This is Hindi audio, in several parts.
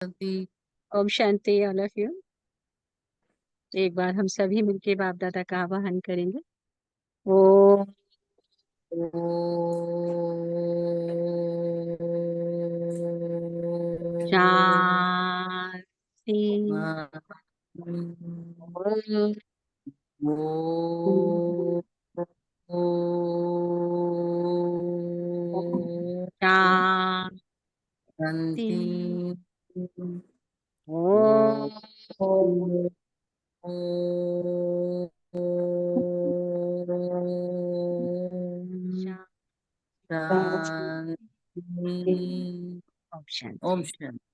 शांति। ओम शांति ऑल ऑफ यू। एक बार हम सभी मिलके बाप दादा का आवाहन करेंगे। ओम शांति। ओम शांति। शांति। ओम शांति। ओम ओम शांति। शांति। ओम शांति।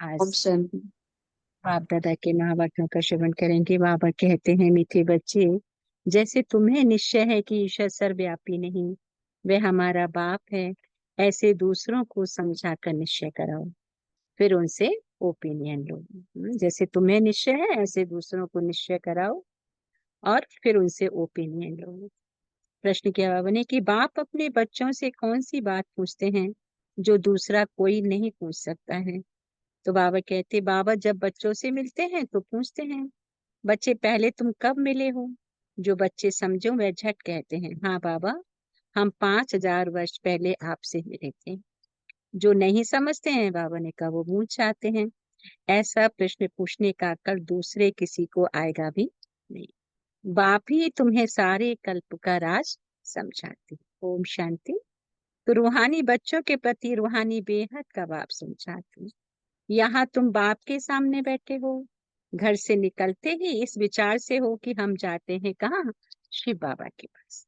आज बाप दादा के महावाक्यों का श्रवण करेंगे। बाबा कहते हैं, मीठे बच्चे, जैसे तुम्हें निश्चय है कि ईश्वर सर्वव्यापी नहीं, वह हमारा बाप है, ऐसे दूसरों को समझाकर निश्चय कराओ, फिर उनसे ओपिनियन लो। जैसे तुम्हें निश्चय है ऐसे दूसरों को निश्चय कराओ और फिर उनसे ओपिनियन लो। प्रश्न किया बाबा ने कि बाप अपने बच्चों से कौन सी बात पूछते हैं जो दूसरा कोई नहीं पूछ सकता है? तो बाबा कहते, बाबा जब बच्चों से मिलते हैं तो पूछते हैं, बच्चे पहले तुम कब मिले हो? जो बच्चे समझो वह झट कहते हैं, हाँ बाबा, हम 5000 वर्ष पहले आपसे मिले थे। जो नहीं समझते हैं, बाबा ने कहा, वो पूछ जाते हैं। ऐसा प्रश्न पूछने का अक्ल दूसरे किसी को आएगा भी नहीं। बाप ही तुम्हें सारे कल्प का राज समझाते। ओम शांति। तो रूहानी बच्चों के प्रति रूहानी बेहद का बाप समझाते। यहाँ तुम बाप के सामने बैठे हो, घर से निकलते ही इस विचार से हो कि हम जाते हैं कहाँ? शिव बाबा के पास,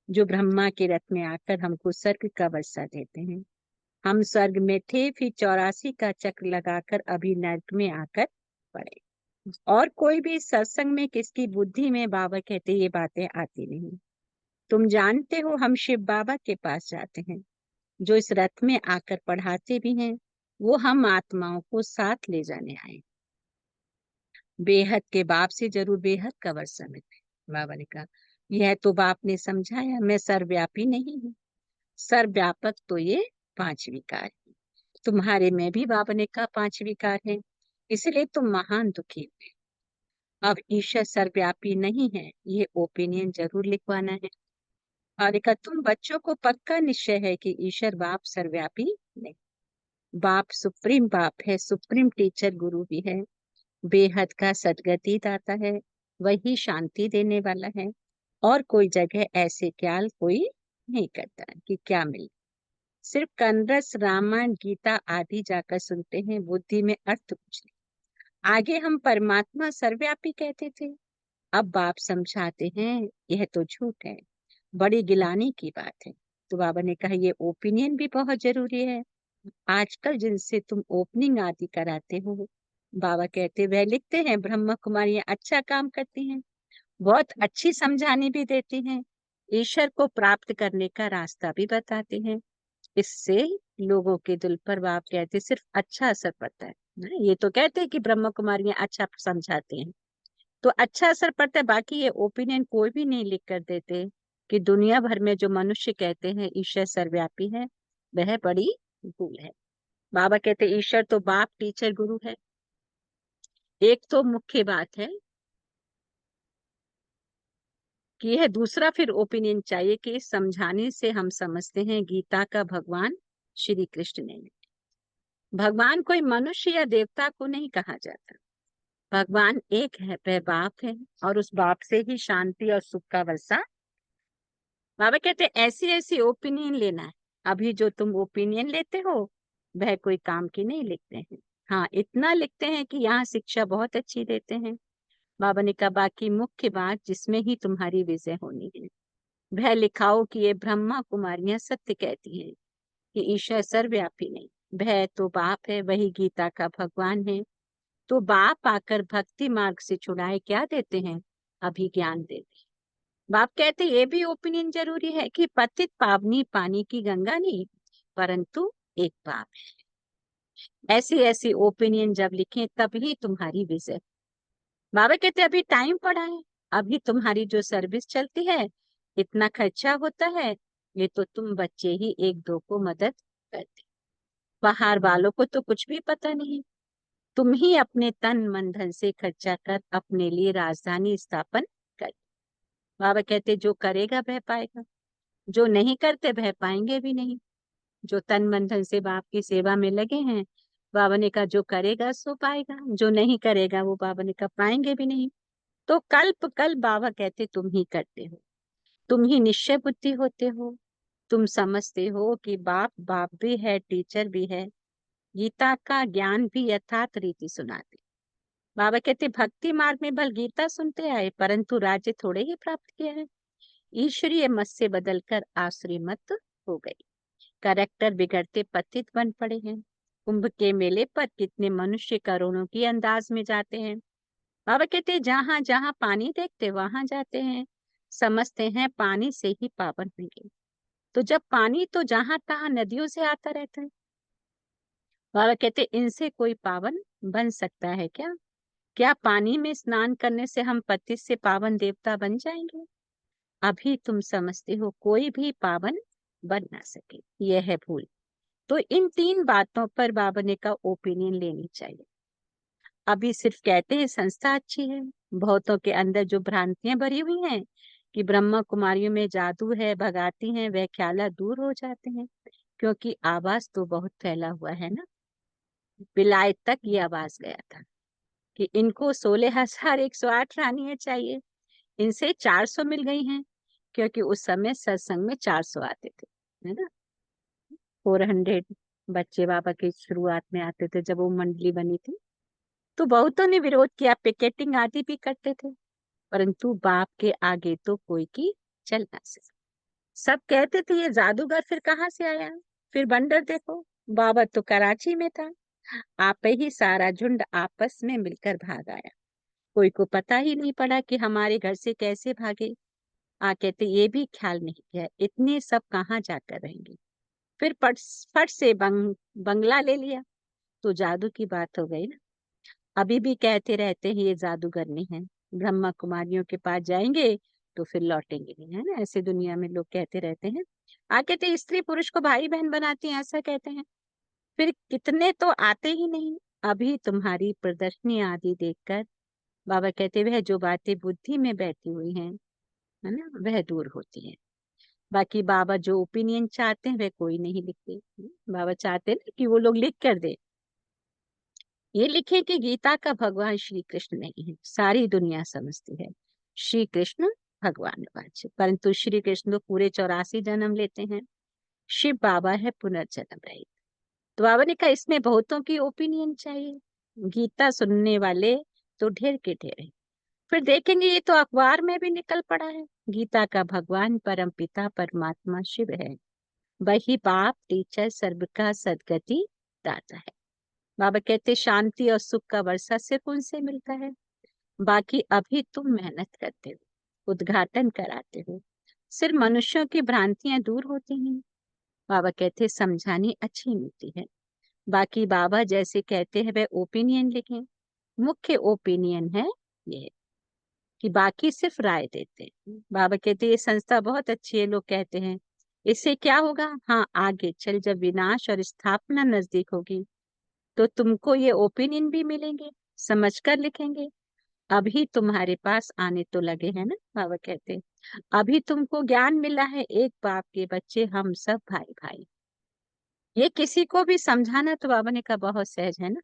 जो ब्रह्मा के रथ में आकर हमको स्वर्ग का वर्षा देते हैं। हम स्वर्ग में थे, फिर 84 का चक्र लगाकर अभी नर्क में आकर पड़े। और कोई भी सत्संग में किसकी बुद्धि में, बाबा कहते, ये बातें आती नहीं। तुम जानते हो हम शिव बाबा के पास जाते हैं, जो इस रथ में आकर पढ़ाते भी हैं। वो हम आत्माओं को साथ ले जाने आए। बेहद के बाप से जरूर बेहद का वर्षा मिले। बाबा ने कहा, यह तो बाप ने समझाया, मैं सर्वव्यापी नहीं हूँ। सर्वव्यापक तो ये 5 विकार है। तुम्हारे में भी बाबा ने कहा 5 विकार है, इसलिए तुम महान दुखी हुए। अब ईश्वर सर्वव्यापी नहीं है, ये ओपिनियन जरूर लिखवाना है। और कहा, तुम बच्चों को पक्का निश्चय है कि ईश्वर बाप सर्वव्यापी नहीं। बाप सुप्रीम बाप है, सुप्रीम टीचर गुरु भी है, बेहद का सदगति दाता है, वही शांति देने वाला है। और कोई जगह ऐसे ख्याल कोई नहीं करता कि क्या मिले। सिर्फ कन्नड़ रामायण गीता आदि जाकर सुनते हैं, बुद्धि में अर्थ कुछ नहीं। आगे हम परमात्मा सर्वव्यापी कहते थे, अब बाप समझाते हैं यह तो झूठ है, बड़ी गिलानी की बात है। तो बाबा ने कहा, ये ओपिनियन भी बहुत जरूरी है। आजकल जिनसे तुम ओपनिंग आदि कराते हो, बाबा कहते, वह लिखते हैं ब्रह्म कुमारियां अच्छा काम करती हैं, बहुत अच्छी समझाने भी देती हैं, ईश्वर को प्राप्त करने का रास्ता भी बताते हैं। इससे लोगों के दिल पर, बाप कहते, सिर्फ अच्छा असर पड़ता है ना। ये तो कहते हैं कि ब्रह्म कुमारियां अच्छा समझाते हैं, तो अच्छा असर पड़ता है। बाकी ये ओपिनियन कोई भी नहीं लिख कर देते कि दुनिया भर में जो मनुष्य कहते हैं ईश्वर सर्वव्यापी है, वह बड़ी भूल है। बाबा कहते, ईश्वर तो बाप टीचर गुरु है। एक तो मुख्य बात है कि यह दूसरा फिर ओपिनियन चाहिए कि इस समझाने से हम समझते हैं गीता का भगवान श्री कृष्ण ने। भगवान कोई मनुष्य या देवता को नहीं कहा जाता, भगवान एक है, वह बाप है, और उस बाप से ही शांति और सुख का वर्षा। बाबा कहते, ऐसी ऐसी ओपिनियन लेना है। अभी जो तुम ओपिनियन लेते हो वह कोई काम की नहीं लिखते हैं। हाँ, इतना लिखते हैं कि यहाँ शिक्षा बहुत अच्छी देते हैं। बाबा ने कहा, बाकी मुख्य बात जिसमें ही तुम्हारी विजय होनी है, वह लिखाओ कि ये ब्रह्मा कुमारियां सत्य कहती हैं कि ईश्वर सर्वव्यापी नहीं, वह तो बाप है, वही गीता का भगवान है। तो बाप आकर भक्ति मार्ग से छुड़ाए क्या देते हैं? अभी ज्ञान देते हैं। बाप कहते, ये भी ओपिनियन जरूरी है कि पतित पावनी पानी की गंगा नहीं, परंतु एक बाप है। ऐसी ऐसी ओपिनियन जब लिखे तभी तुम्हारी विजय। बाबा कहते, अभी टाइम पड़ा है, अभी तुम्हारी जो सर्विस चलती है, इतना खर्चा होता है, ये तो तुम बच्चे ही एक दो को मदद करते। बाहर वालों को तो कुछ भी पता नहीं। तुम ही अपने तन मन धन से खर्चा कर अपने लिए राजधानी स्थापन कर। बाबा कहते जो करेगा वह पाएगा, जो नहीं करते वह पाएंगे भी नहीं। जो तन मन धन से बाप की सेवा में लगे हैं, बाबा ने कहा जो करेगा सो पाएगा, जो नहीं करेगा वो बाबा ने कहा पाएंगे भी नहीं। तो कल्प कल बाबा कहते तुम ही करते हो, तुम ही निश्चय बुद्धि होते हो। तुम समझते हो कि बाप बाप भी है, टीचर भी है, गीता का ज्ञान भी यथार्थ रीति सुनाते। बाबा कहते भक्ति मार्ग में भल गीता सुनते आए, परंतु राज्य थोड़े ही प्राप्त किया है। ईश्वरीय मत से बदलकर आसुरी मत हो गई। कैरेक्टर बिगड़ते पतित बन पड़े हैं। कुंभ के मेले पर कितने मनुष्य करोड़ों की अंदाज में जाते हैं। बाबा कहते जहां जहां पानी देखते वहां जाते हैं, समझते हैं पानी से ही पावन होंगे। तो जब पानी तो जहां तहां नदियों से आता रहता है। बाबा कहते इनसे कोई पावन बन सकता है क्या? क्या पानी में स्नान करने से हम पतित से पावन देवता बन जाएंगे? अभी तुम समझते हो कोई भी पावन बन ना सके, यह है भूल। तो इन तीन बातों पर बाबा ने का ओपिनियन लेनी चाहिए। अभी सिर्फ कहते हैं संस्था अच्छी है, बहुतों के अंदर जो भ्रांतियां भरी हुई हैं कि ब्रह्मा कुमारियों में जादू है, भगाती हैं, वह ख्याल दूर हो जाते हैं। क्योंकि आवाज तो बहुत फैला हुआ है ना। विलायत तक ये आवाज गया था कि इनको 16,108 रानियां चाहिए, इनसे 400 मिल गई हैं। क्योंकि उस समय सत्संग में 400 आते थे, है ना। 400 बच्चे बाबा के शुरुआत में आते थे जब वो मंडली बनी थी। तो बहुतों ने विरोध किया, पिकेटिंग आदि भी करते थे, परंतु बाप के आगे तो कोई की चल ना सके। सब कहते थे ये जादूगर फिर कहाँ से आया, फिर बंदर देखो, बाबा तो कराची में था। आप ही सारा झुंड आपस में मिलकर भाग आया, कोई को पता ही नहीं पड़ा कि हमारे घर से कैसे भागे। कहते ये भी ख्याल नहीं किया इतने सब कहाँ जाकर रहेंगे। फिर फट से बंगला ले लिया। तो जादू की बात हो गई ना। अभी भी कहते रहते हैं ये जादूगर नहीं है, ब्रह्मा कुमारियों के पास जाएंगे तो फिर लौटेंगे नहीं, है ना। ऐसे दुनिया में लोग कहते रहते हैं। कहते स्त्री पुरुष को भाई बहन बनाती हैं, ऐसा कहते हैं। फिर कितने तो आते ही नहीं। अभी तुम्हारी प्रदर्शनी आदि देखकर बाबा कहते वह जो बातें बुद्धि में बैठी हुई हैं, है ना, वह दूर होती है। बाकी बाबा जो ओपिनियन चाहते हैं वह कोई नहीं लिखते। बाबा चाहते हैं कि वो लोग लिख कर दे, ये लिखे कि गीता का भगवान श्री कृष्ण नहीं है। सारी दुनिया समझती है श्री कृष्ण भगवान वाच्य, परंतु श्री कृष्ण तो पूरे 84 जन्म लेते हैं। शिव बाबा है पुनर्जन्म रहित। तो बाबा ने कहा इसमें बहुतों की ओपिनियन चाहिए। गीता सुनने वाले तो ढेर के ढेर हैं। फिर देखेंगे ये तो अखबार में भी निकल पड़ा है, गीता का भगवान परम पिता परमात्मा शिव है, वही बाप टीचर सर्व का सदगति दाता है। बाबा कहते शांति और सुख का वर्षा सिर्फ उनसे मिलता है। बाकी अभी तुम मेहनत करते हो, उद्घाटन कराते हो, सिर्फ मनुष्यों की भ्रांतियां दूर होती हैं। बाबा कहते समझानी अच्छी नीति है। बाकी बाबा जैसे कहते हैं वह ओपिनियन लिखें। मुख्य ओपिनियन है ये कि बाकी सिर्फ राय देते हैं। बाबा कहते ये संस्था बहुत अच्छी है, लोग कहते हैं इससे क्या होगा। हाँ, आगे चल जब विनाश और स्थापना नजदीक होगी तो तुमको ये ओपिनियन भी मिलेंगे, समझकर लिखेंगे। अभी तुम्हारे पास आने तो लगे हैं ना। बाबा कहते अभी तुमको ज्ञान मिला है, एक बाप के बच्चे हम सब भाई भाई। ये किसी को भी समझाना तो बाबा ने कहा बहुत सहज है ना।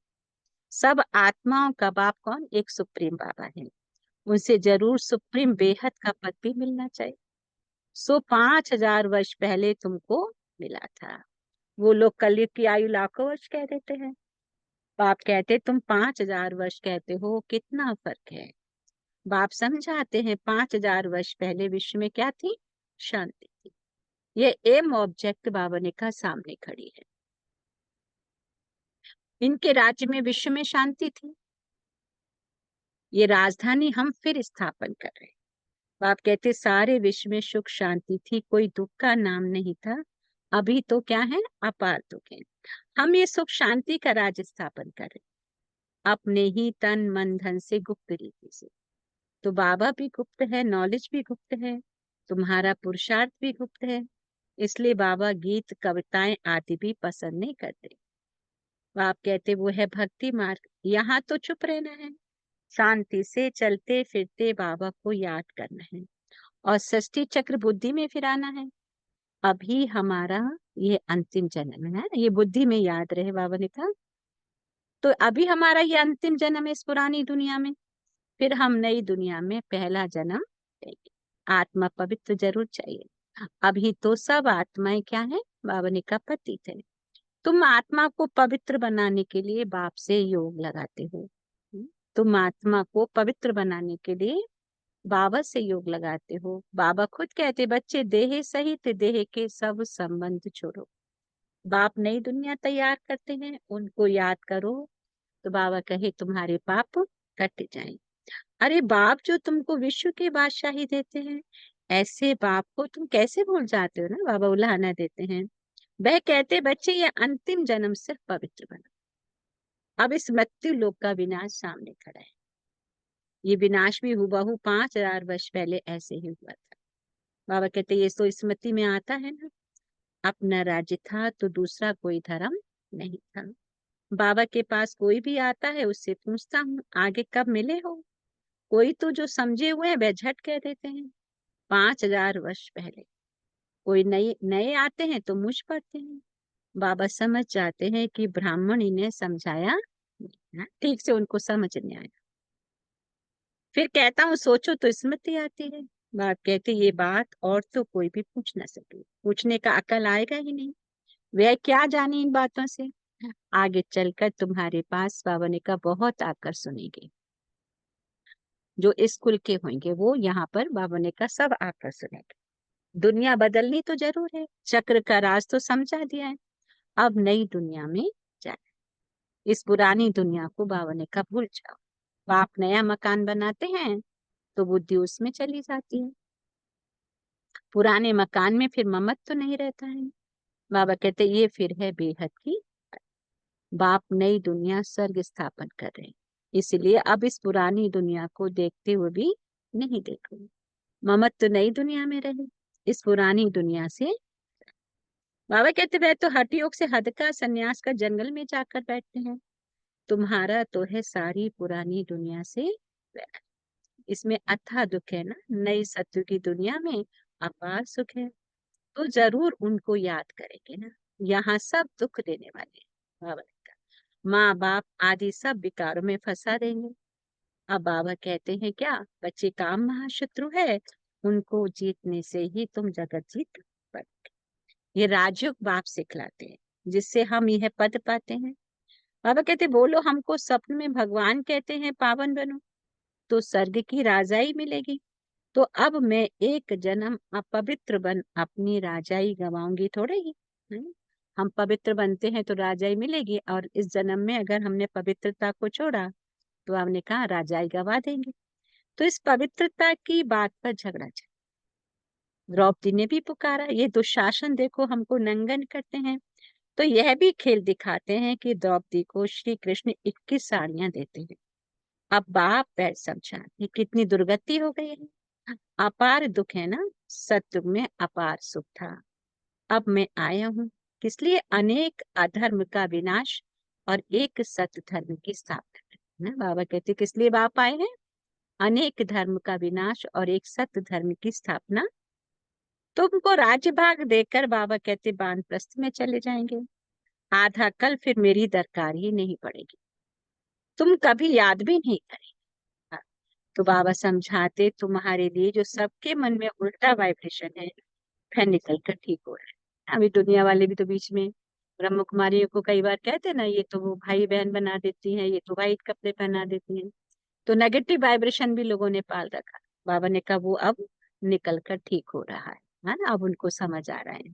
सब आत्माओं का बाप कौन, एक सुप्रीम बाबा है। उनसे जरूर सुप्रीम बेहद का पद भी मिलना चाहिए। 5,000 वर्ष पहले तुमको मिला था। वो लोग कलयुग की आयु लाखों वर्ष कह देते हैं, बाप कहते तुम 5,000 वर्ष कहते हो, कितना फर्क है। बाप समझाते हैं 5,000 वर्ष पहले विश्व में क्या थी, शांति थी। ये एम ऑब्जेक्ट बाबा ने कहा सामने खड़ी है। इनके राज्य में विश्व में शांति थी, ये राजधानी हम फिर स्थापन कर रहे हैं। बाप कहते सारे विश्व में सुख शांति थी, कोई दुख का नाम नहीं था। अभी तो क्या है, अपार दुख है। हम ये सुख शांति का राज स्थापन कर रहे हैं अपने ही तन मन धन से, गुप्त रीति से। तो बाबा भी गुप्त है, नॉलेज भी गुप्त है, तुम्हारा पुरुषार्थ भी गुप्त है। इसलिए बाबा गीत कविताएं आदि भी पसंद नहीं करते। बाप कहते वो है भक्ति मार्ग, यहाँ तो चुप रहना है, शांति से चलते फिरते बाबा को याद करना है और सृष्टि चक्र बुद्धि में फिराना है। अभी हमारा ये अंतिम जन्म है, ये बुद्धि में याद रहे बाबा ने कहा। तो अभी हमारा ये अंतिम जन्म है इस पुरानी दुनिया में, फिर हम नई दुनिया में पहला जन्म लेंगे। आत्मा पवित्र जरूर चाहिए। अभी तो सब आत्माएं क्या है, बाबा ने कहा पतित है। तुम आत्मा को पवित्र बनाने के लिए बाप से योग लगाते हो। तुम आत्मा को पवित्र बनाने के लिए बाबा से योग लगाते हो। बाबा खुद कहते बच्चे देह सहित देह के सब संबंध छोड़ो। बाप नई दुनिया तैयार करते हैं, उनको याद करो तो बाबा कहे तुम्हारे पाप कट जाएं। अरे बाप जो तुमको विश्व की बादशाही देते हैं, ऐसे बाप को तुम कैसे भूल जाते हो ना। बाबा उल्हाना देते हैं। वह कहते बच्चे ये अंतिम जन्म सिर्फ पवित्र बनो। अब इस मृत्यु लोक का विनाश सामने खड़ा है। ये विनाश भी हुबहू 5000 वर्ष पहले ऐसे ही हुआ था। बाबा कहते ये तो स्मृति में आता है ना, अपना राज्य था तो दूसरा कोई धर्म नहीं था। बाबा के पास कोई भी आता है उससे पूछता हूँ आगे कब मिले हो। कोई तो जो समझे हुए हैं वह झट कह देते हैं 5000 वर्ष पहले। कोई नए नए आते हैं तो मुझ पड़ते हैं। बाबा समझ जाते हैं कि ब्राह्मण इन्हें समझाया नहीं है, ठीक से उनको समझ नहीं आया। फिर कहता हूँ सोचो तो स्मृति आती है। बाप कहते ये बात और तो कोई भी पूछ ना सके, पूछने का अकल आएगा ही नहीं। वह क्या जाने इन बातों से। आगे चलकर तुम्हारे पास बाबा ने कहा बहुत आकर सुनेंगे। जो स्कूल के होंगे वो यहाँ पर बाबा ने कहा सब आकर सुनेंगे। दुनिया बदलनी तो जरूर है, चक्र का राज तो समझा दिया है। अब नई दुनिया में जाए, इस पुरानी दुनिया को बाबा ने कहा भूल जाओ। बाप नया मकान बनाते हैं तो बुद्धि उसमें चली जाती है। पुराने मकान में फिर ममत तो नहीं रहता है। बाबा कहते ये फिर है बेहद की। बाप नई दुनिया स्वर्ग स्थापन कर रहे हैं, इसलिए अब इस पुरानी दुनिया को देखते हुए भी नहीं देखो। ममत तो नई दुनिया में रहे, इस पुरानी दुनिया से। बाबा कहते वह तो हठ योग से हद का संन्यास का जंगल में जाकर बैठते हैं। तुम्हारा तो है सारी पुरानी दुनिया से वैर। इसमें अथाह दुख है ना, नई सत्य की दुनिया में अपार सुख है। तो जरूर उनको याद करेंगे ना। यहाँ सब दुख देने वाले हैं। बाबा ने कहा माँ बाप आदि सब विकारों में फंसा देंगे। अब बाबा कहते हैं क्या बच्चे काम महाशत्रु है, उनको जीतने से ही तुम जगत जीत पाओगे। ये राजयोग बाप सिखलाते हैं जिससे हम यह पद पाते हैं। बाबा कहते बोलो हमको स्वप्न में भगवान कहते हैं पावन बनो तो स्वर्ग की राजाई मिलेगी। तो अब मैं एक जन्म अपवित्र बन अपनी राजाई गवाऊंगी थोड़े ही। हम पवित्र बनते हैं तो राजाई मिलेगी, और इस जन्म में अगर हमने पवित्रता को छोड़ा तो हमने कहा राजाई गवा देंगे। तो इस पवित्रता की बात पर झगड़ा चला। द्रौपदी ने भी पुकारा ये दुशासन देखो हमको नंगन करते हैं। तो यह भी खेल दिखाते हैं कि द्रौपदी को श्री कृष्ण 21 साड़ियां देते हैं। अब बाप पैर समझा ये कितनी दुर्गति हो गई है। अपार दुख है ना, सत्युग में अपार सुख था। अब मैं आया हूँ किस लिए, अनेक अधर्म का विनाश और एक सत्य धर्म की स्थापना। ना बाबा कहते किस लिए बाप आए हैं, अनेक धर्म का विनाश और एक सत्य धर्म की स्थापना। तुमको राज्य भाग देकर बाबा कहते वानप्रस्थ में चले जाएंगे। आधा कल फिर मेरी दरकार ही नहीं पड़ेगी, तुम कभी याद भी नहीं करेंगे। तो बाबा समझाते तुम्हारे लिए जो सबके मन में उल्टा वाइब्रेशन है वह निकल कर ठीक हो रहा है। अभी दुनिया वाले भी तो बीच में ब्रह्म कुमारियों को कई बार कहते हैं ना ये तो वो भाई बहन बना देती हैं, ये तो वाइट कपड़े पहना देती हैं। तो नेगेटिव वाइब्रेशन भी लोगों ने पाल रखा। बाबा ने कहा वो अब निकल कर ठीक हो रहा है ना, अब उनको समझ आ रहा है।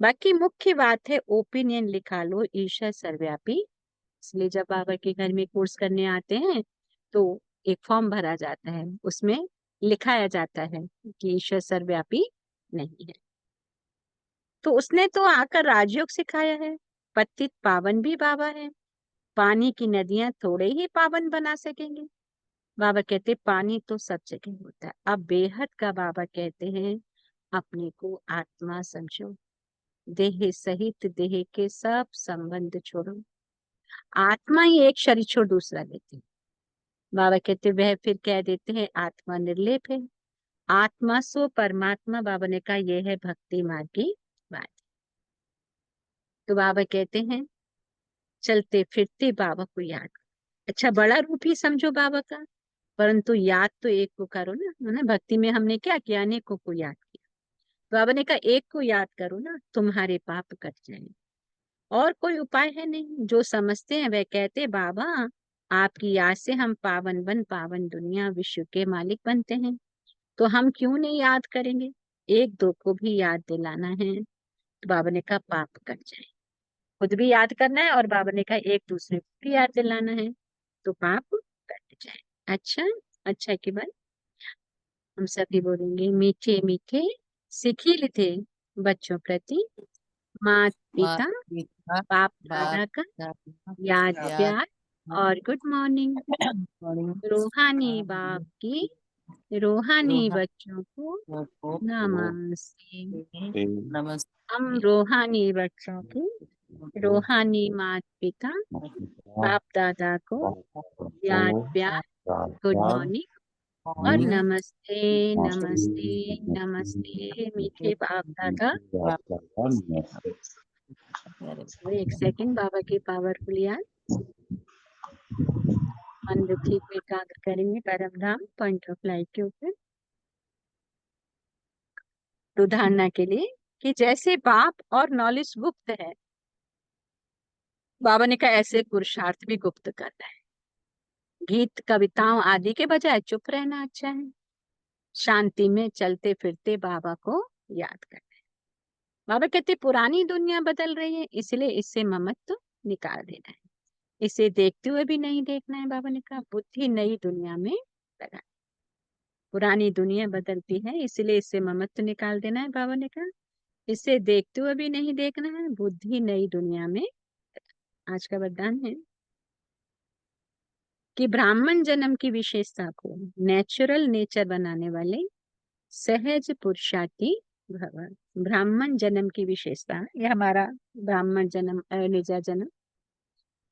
बाकी मुख्य बात है ओपिनियन लिखा लो ईश्वर सर्वव्यापी। इसलिए जब बाबा के घर में कोर्स करने आते हैं तो एक फॉर्म भरा जाता है, उसमें लिखाया जाता है कि ईश्वर सर्वव्यापी नहीं है। तो उसने तो आकर राजयोग सिखाया है। पतित पावन भी बाबा है, पानी की नदियां थोड़े ही पावन बना सकेंगे। बाबा कहते पानी तो सब जगह होता है। अब बेहद का बाबा कहते हैं अपने को आत्मा समझो, देह सहित देह के सब संबंध छोड़ो। आत्मा ही एक शरीर छोड़ दूसरा लेती है। बाबा कहते वह फिर कह देते हैं आत्मा निर्लेप है। आत्मा सो परमात्मा, बाबा ने कहा यह है भक्ति मार्ग की बात। तो बाबा कहते हैं चलते फिरते बाबा को याद करो। अच्छा, बड़ा रूप ही समझो बाबा का, परंतु याद तो एक को करो ना, है ना। भक्ति में हमने क्या किया, अनेकों को याद किया। तो बाबा ने कहा एक को याद करो ना, तुम्हारे पाप कट जाएंगे। और कोई उपाय है नहीं। जो समझते हैं वह कहते बाबा आपकी याद से हम पावन बन पावन दुनिया विश्व के मालिक बनते हैं, तो हम क्यों नहीं याद करेंगे। एक दो को भी याद दिलाना है। तो बाबा ने कहा पाप कट जाए। खुद भी याद करना है और बाबा ने कहा एक दूसरे को भी याद दिलाना है, तो पाप कट जाए। अच्छा, अच्छा की बात। हम सभी बोलेंगे मीठे मीठे सिखिल थे बच्चों प्रति माता माँ पिता पिता बाप बाप दादा का दादा याद याद प्यार और गुड मॉर्निंग। मॉर्निंग रूहानी बाप की रूहानी रोहा बच्चों को को नमस्ते। नमस्ते। हम रूहानी बच्चों की रूहानी माता पिता बाप दादा को याद प्यार गुड मॉर्निंग और नमस्ते। नमस्ते नमस्ते मीठे बाप दादा। तो एक सेकंड बाबा की पावरफुल याद मन दुखी को एकाग्र करेंगे परम धाम पॉइंट ऑफ लाइट के ऊपर। तो धारणा के लिए कि जैसे बाप और नॉलेज गुप्त है, बाबा ने कहा ऐसे पुरुषार्थ भी गुप्त करना है। गीत कविताओं आदि के बजाय चुप रहना अच्छा है। शांति में चलते फिरते बाबा को याद करना है। बाबा कहते पुरानी दुनिया बदल रही है, इसलिए इससे ममत्व निकाल देना है। इसे देखते हुए भी नहीं देखना है। बाबा ने कहा बुद्धि नई दुनिया में लगा। पुरानी दुनिया बदलती है, इसलिए इससे ममत्व निकाल देना है। बाबा ने कहा इसे देखते हुए भी नहीं देखना है, बुद्धि नई दुनिया में। आज का वरदान है कि ब्राह्मण जन्म की विशेषता को नेचुरल नेचर बनाने वाले सहज पुरुषार्थी भव। ब्राह्मण जन्म की विशेषता, ये हमारा ब्राह्मण जन्म निजा जन्म।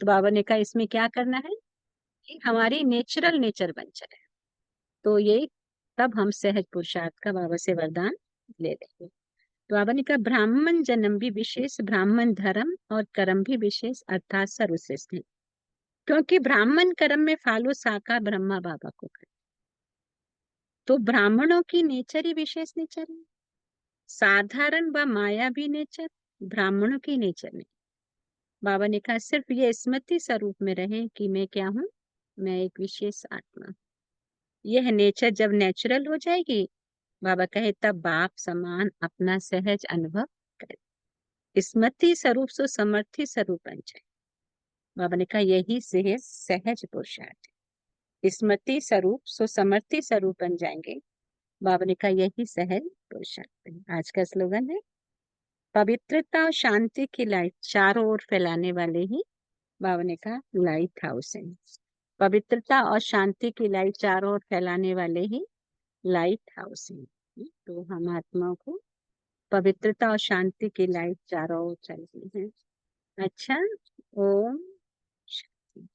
तो बाबा ने कहा इसमें क्या करना है कि हमारी नेचुरल नेचर बन जाए। तो ये तब हम सहज पुरुषार्थ का बाबा से वरदान ले लेंगे। तो बाबा ने कहा ब्राह्मण जन्म भी विशेष, ब्राह्मण धर्म और कर्म भी विशेष अर्थात सर्वश्रेष्ठ है। क्योंकि ब्राह्मण कर्म में फालो साका ब्रह्मा बाबा को कर। तो ब्राह्मणों की नेचर ही विशेष नेचर है। साधारण व मायावी नेचर ब्राह्मणों की नेचर नहीं। बाबा ने कहा सिर्फ ये स्मृति स्वरूप में रहे कि मैं क्या हूँ, मैं एक विशेष आत्मा। यह नेचर जब नेचुरल हो जाएगी, बाबा कहे तब बाप समान अपना सहज अनुभव करे। स्मृति स्वरूप से समर्थी स्वरूप बन जाए। बाबा ने कहा यही सहज सहज पुरुषार्थ है। स्मृति स्वरूप सो समर्थी स्वरूप बन जाएंगे। बाबा ने कहा यही सहज पुरुषार्थ है। आज का स्लोगन है पवित्रता और शांति की लाइट चारों ओर फैलाने वाले ही बाबा ने कहा लाइट हाउस है। पवित्रता और शांति की लाइट चारों ओर फैलाने वाले ही लाइट हाउस है। तो हम आत्माओं को पवित्रता और शांति की लाइट चारों ओर चल रही है। अच्छा, ओम शांति।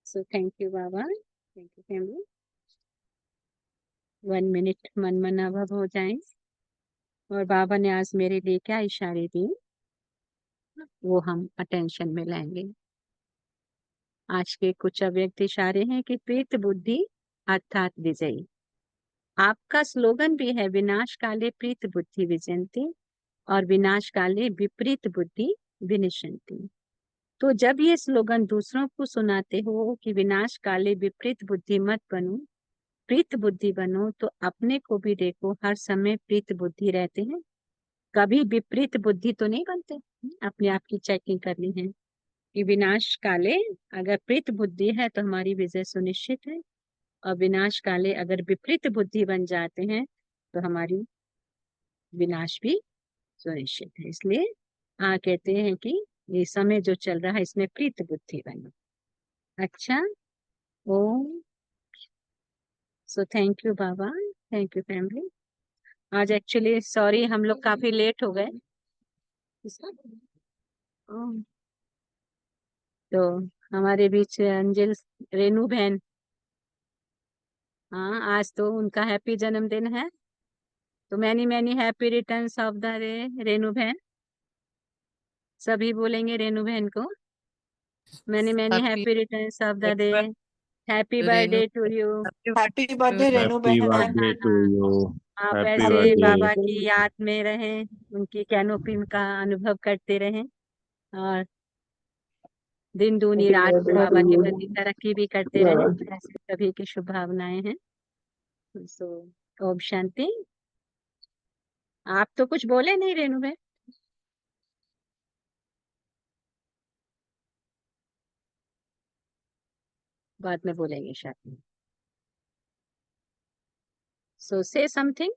सो थैंक यू बाबा, थैंक यू फैमिली। 1 मिनट मन मनाभव हो जाए। और बाबा ने आज मेरे लिए क्या इशारे दिए वो हम अटेंशन में लाएंगे। आज के कुछ अव्यक्त इशारे हैं कि प्रीत बुद्धि अर्थात विजयी। आपका स्लोगन भी है विनाश काले प्रीत बुद्धि विजयंती और विनाश काले विपरीत बुद्धि विनिशंति। तो जब ये स्लोगन दूसरों को सुनाते हो कि विनाश काले विपरीत बुद्धि मत बनो, प्रीत बुद्धि बनो, तो अपने को भी देखो हर समय प्रीत बुद्धि रहते हैं, कभी विपरीत बुद्धि तो नहीं बनते। अपने आप की चेकिंग करनी है कि विनाश काले अगर प्रीत बुद्धि है तो हमारी विजय सुनिश्चित है, और विनाश काले अगर विपरीत बुद्धि बन जाते हैं तो हमारी विनाश भी सुनिश्चित है। इसलिए कहते हैं कि ये समय जो चल रहा है इसमें प्रीत बुद्धि बनो। अच्छा, ओम। सो थैंक यू बाबा, थैंक यू फैमिली। आज एक्चुअली सॉरी हम लोग काफी लेट हो गए। ओम। तो हमारे बीच अंजल रेनू बहन। हाँ, आज तो उनका हैप्पी जन्मदिन है, तो many many happy returns of the day Renu बहन। सभी बोलेंगे रेनू बहन को many many happy happy returns of the day. Happy Renu birthday to you. Happy birthday Renu happy बहन। हाँ बर्थडे हाँ टू हाँ। यू। आप हैप्पी ऐसे बर्थडे। बाबा की याद में रहें, उनकी कैनोपी का अनुभव करते रहें, और दिन दूनी रात बाबा के प्रति तरक्की भी करते रहें, ऐसी सभी की शुभकामनाएं हैं। सो ओम शांति। आप तो कुछ बोले नहीं रेनू भाई। बाद में बोलेंगे शायद। सो से समथिंग।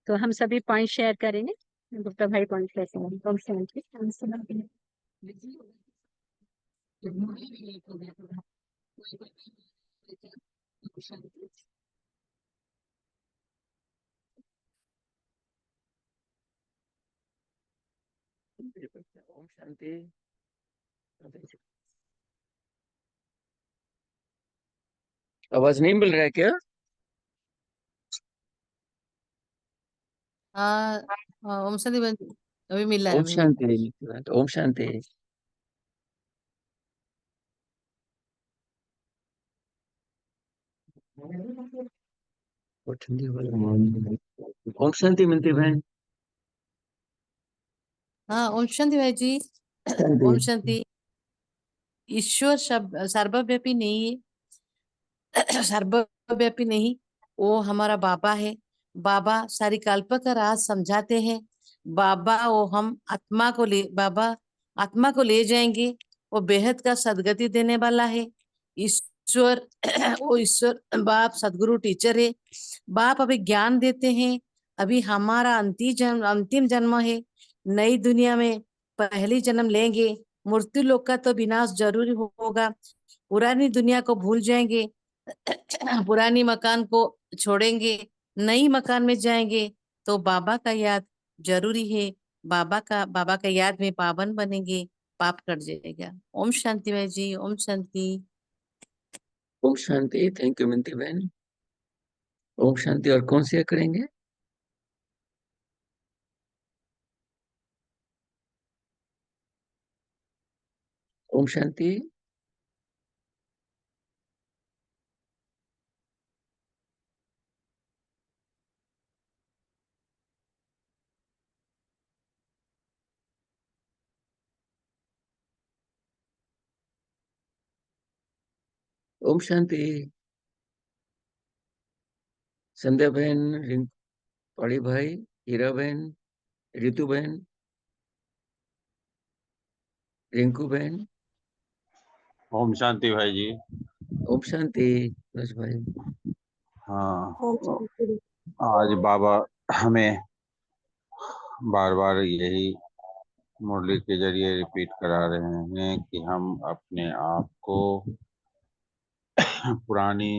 तो हम सभी पॉइंट शेयर करेंगे। गुप्ता भाई पॉइंट शेयर करेंगे। ओम शांति। ओम शांति। आवाज नहीं मिल रहा है क्या? हाँ हाँ, ओम शांति बहन जी, अभी मिला है, ओम अभी मिला। शांति। ओम शांति। वो ठंडी ओम शांति मिलती बहन। हाँ, ओम शांति भाई जी। ओम शांति। ईश्वर सर्वव्यापी नहीं है। सर्वव्यापी नहीं, वो हमारा बाबा है। बाबा सारी कल्प का राज समझाते हैं। बाबा आत्मा को ले जाएंगे। वो बेहद का सदगति देने वाला है। ईश्वर वो ईश्वर बाप सदगुरु टीचर है। बाप अभी ज्ञान देते हैं। अभी हमारा अंतिम जन्म है। नई दुनिया में पहली जन्म लेंगे। मृत्यु लोक का तो विनाश जरूरी होगा। पुरानी दुनिया को भूल जाएंगे। पुरानी मकान को छोड़ेंगे, नई मकान में जाएंगे। तो बाबा का याद जरूरी है। बाबा का याद में पावन बनेंगे, पाप कट जाएगा। ओम शांति भाई जी, ओम शांति। ओम शांति। थैंक यू मिलती बहन। ओम शांति। और कौन से करेंगे? ओम शांति। ओम शांति। संध्या बहन, पड़ी भाई, हीरा बहन, रितु बहन, रिंकू बहन। ओम शांति भाई जी। ओम शांति बस भाई। हाँ, आज बाबा हमें बार बार यही मुरली के जरिए रिपीट करा रहे हैं कि हम अपने आप को पुरानी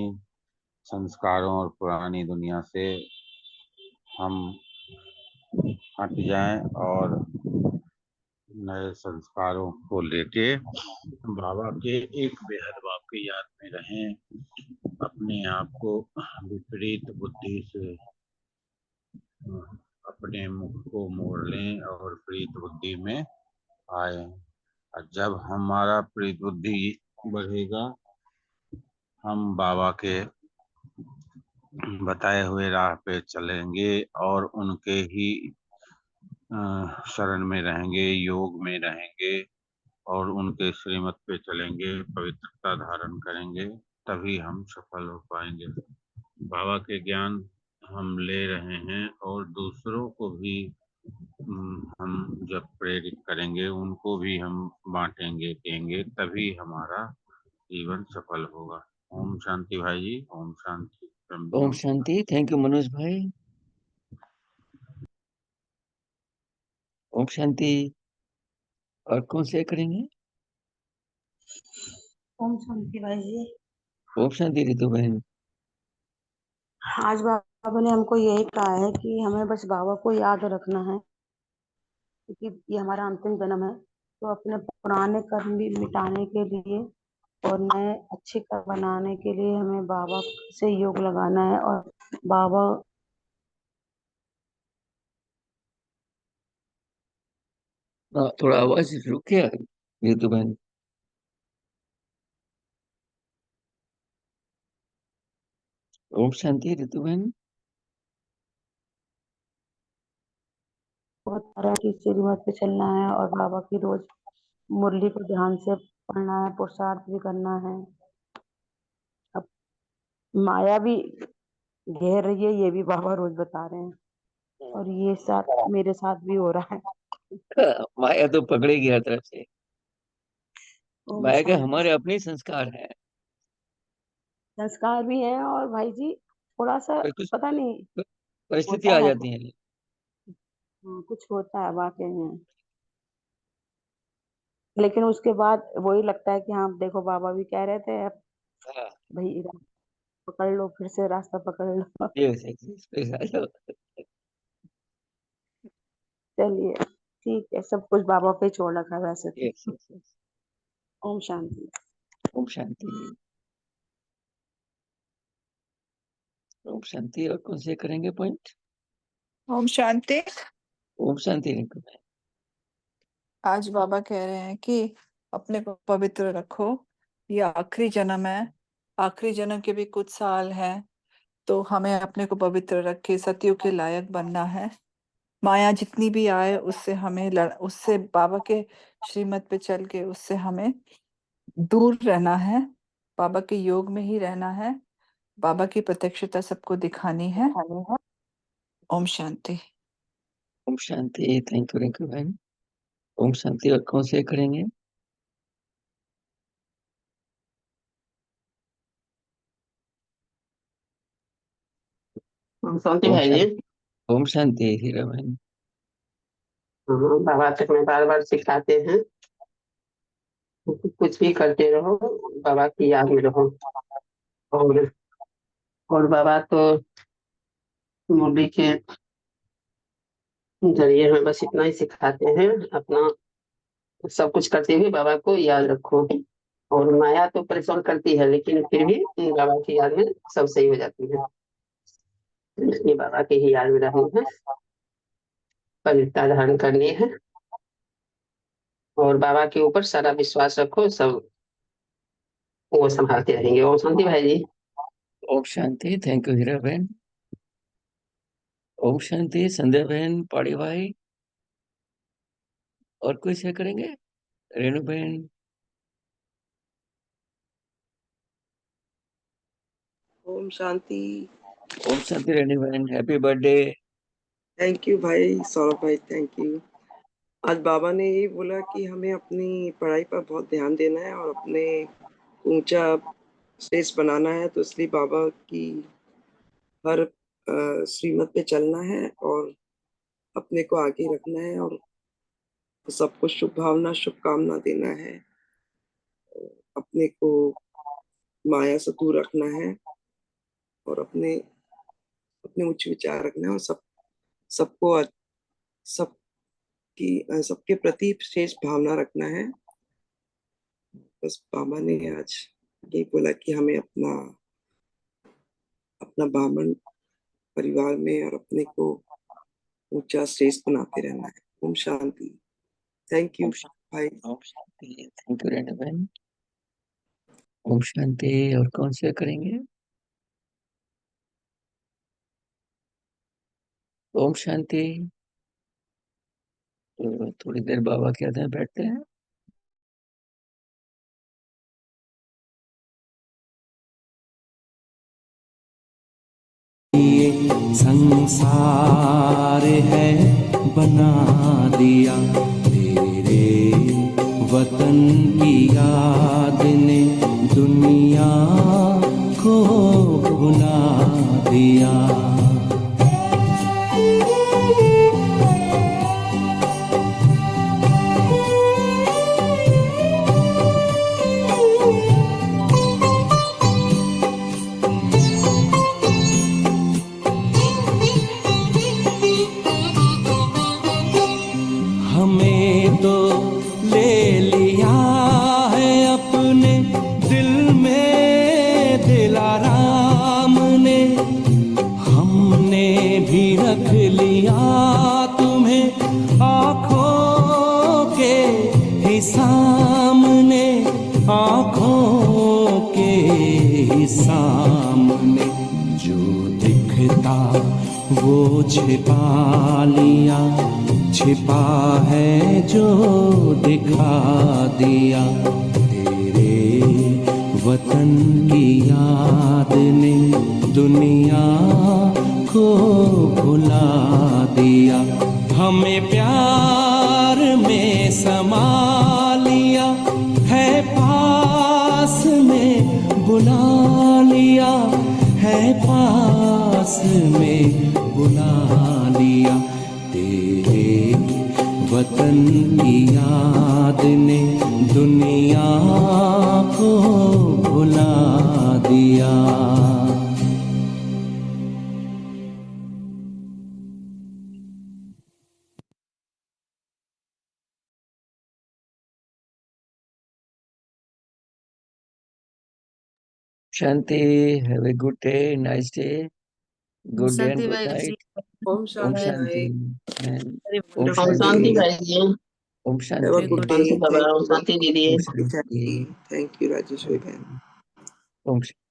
संस्कारों और पुरानी दुनिया से हम हट जाएं और नए संस्कारों को लेके बाबा के एक बेहद बाप की याद में रहें। अपने आप को विपरीत बुद्धि से अपने मुख को मोड़ लें और प्रीत बुद्धि में आए। और जब हमारा प्रीत बुद्धि बढ़ेगा, हम बाबा के बताए हुए राह पे चलेंगे और उनके ही शरण में रहेंगे, योग में रहेंगे और उनके श्रीमत पे चलेंगे, पवित्रता धारण करेंगे, तभी हम सफल हो पाएंगे। बाबा के ज्ञान हम ले रहे हैं और दूसरों को भी हम जब प्रेरित करेंगे, उनको भी हम बांटेंगे, देंगे, तभी हमारा जीवन सफल होगा। ओम शांति भाई जी। ओम शांति। ओम शांति। थैंक यू मनोज भाई। ओम शांति। और कौन से करेंगे? ओम शांति भाई जी। ओम शांति रितु बहन। आज बाबा ने हमको यही कहा है कि हमें बस बाबा को याद रखना है, क्योंकि ये हमारा अंतिम जन्म है। तो अपने पुराने कर्म भी मिटाने के लिए और नए अच्छे कर्म बनाने के लिए हमें बाबा से योग लगाना है। और बाबा थोड़ा आवाज रुके रितु बहन। ओम शांति रितु बहन। बहुत तरह की श्रीमत पे चलना है और बाबा की रोज मुरली को ध्यान से पढ़ना है, पुरुषार्थ भी करना है। अब माया भी घेर रही है, ये भी बाबा रोज बता रहे हैं और ये साथ मेरे साथ भी हो रहा है। माया तो पकड़ेगी हर तरफ से। ओम माया के शांति। हमारे अपने संस्कार हैं। संस्कार भी है और भाई जी थोड़ा सा पर कुछ पता नहीं परिस्थिति होता आ है जाती कुछ। हैं। हाँ, कुछ होता है वाकई में, लेकिन उसके बाद वही लगता है कि हाँ देखो बाबा भी कह रहे थे, अब हाँ, भाई पकड़ लो, फिर से रास्ता पकड़ लो। ये आ जाओ। चलिए ठीक है, सब कुछ बाबा पे छोड़ रखा है वैसे तो। Yes yes yes. ओम शांति। ओम शांति। ओम शांति। और कौन से करेंगे पॉइंट? ओम शांति। ओम शांति रिंकू बहन। आज बाबा कह रहे हैं कि अपने को पवित्र रखो, ये आखिरी जन्म है, आखिरी जन्म के भी कुछ साल हैं, तो हमें अपने को पवित्र रख के सतयुग के लायक बनना है। माया जितनी भी आए उससे हमें उससे बाबा के श्रीमत पे चल के उससे हमें दूर रहना है, बाबा के योग में ही रहना है, बाबा की प्रत्यक्षता सबको दिखानी है। ओम शांति। ओम शांति। थैंक यू रिंकू बहन। ओम शांति। और कौन से करेंगे? शांति ओम भाई जी। शांति। ओम शांति हीरा बहन। हाँ, बाबा तक में बार बार सिखाते हैं कुछ भी करते रहो, बाबा की याद में रहो। और और बाबा तो मुरली के जरिए हमें बस इतना ही सिखाते हैं, अपना सब कुछ करते हुए बाबा को याद रखो। और माया तो परेशान करती है, लेकिन फिर भी बाबा की याद में सब सही हो जाती है। इसलिए बाबा के ही याद में रहना है, पवित्रता धारण करनी है और बाबा के ऊपर सारा विश्वास रखो, सब वो संभालते रहेंगे। और शांति भाई जी। ओम शांति। थैंक यू हीरा बहन। ओम शांति संध्या बहन, पाड़ी भाई। और कोई से करेंगे? रेणु बहन। ओम शांति। ओम शांति रेणु बहन। Happy birthday. थैंक यू भाई सौरभ भाई, थैंक यू। आज बाबा ने ये बोला कि हमें अपनी पढ़ाई पर बहुत ध्यान देना है और अपने ऊंचा स्टेज बनाना है, तो इसलिए बाबा की हर श्रीमत पे चलना है और अपने को आगे रखना है और सबको शुभ भावना शुभकामना देना है। अपने को माया से दूर रखना है और अपने अपने उच्च विचार रखना है और सबको सबके प्रति श्रेष्ठ भावना रखना है। बस बाबा ने आज ये बोला कि हमें अपना अपना ब्राह्मण परिवार में और अपने को ऊंचा श्रेष्ठ बनाते रहना है। ओम शांति। थैंक यू भाई। ओम शांति। थैंक यू रेणु बहन। ओम शांति। और कौन से करेंगे? ओम शांति। तो थोड़ी देर बाबा के आगे बैठते हैं। ये संसार है बना दिया, तेरे वतन की याद ने दुनिया को भुला दिया। हमें तो ले भी रख लिया तुम्हें आँखों के ही सामने, आँखों के ही सामने। जो दिखता वो छिपा लिया, छिपा है जो दिखा दिया। तेरे वतन की याद ने दुनिया को भुला दिया। हमें प्यार में समा लिया है, पास में बुला लिया है, पास में बुला लिया। तेरे वतन की याद ने दुनिया को भुला दिया। Shanti, have a good day, nice day, good day and Shanti good Waheguru ji. night. Om Om Shanti. Shanti. And Very Om wonderful Om day. Shanti Shanti. भाई जी। Om Have a Shanti. good Good day. Shanti Baba, Thank Om you. Shanti दीदी। Om Happy Shanti. Chanti. Thank you, Rajeshwari. Om Shanti.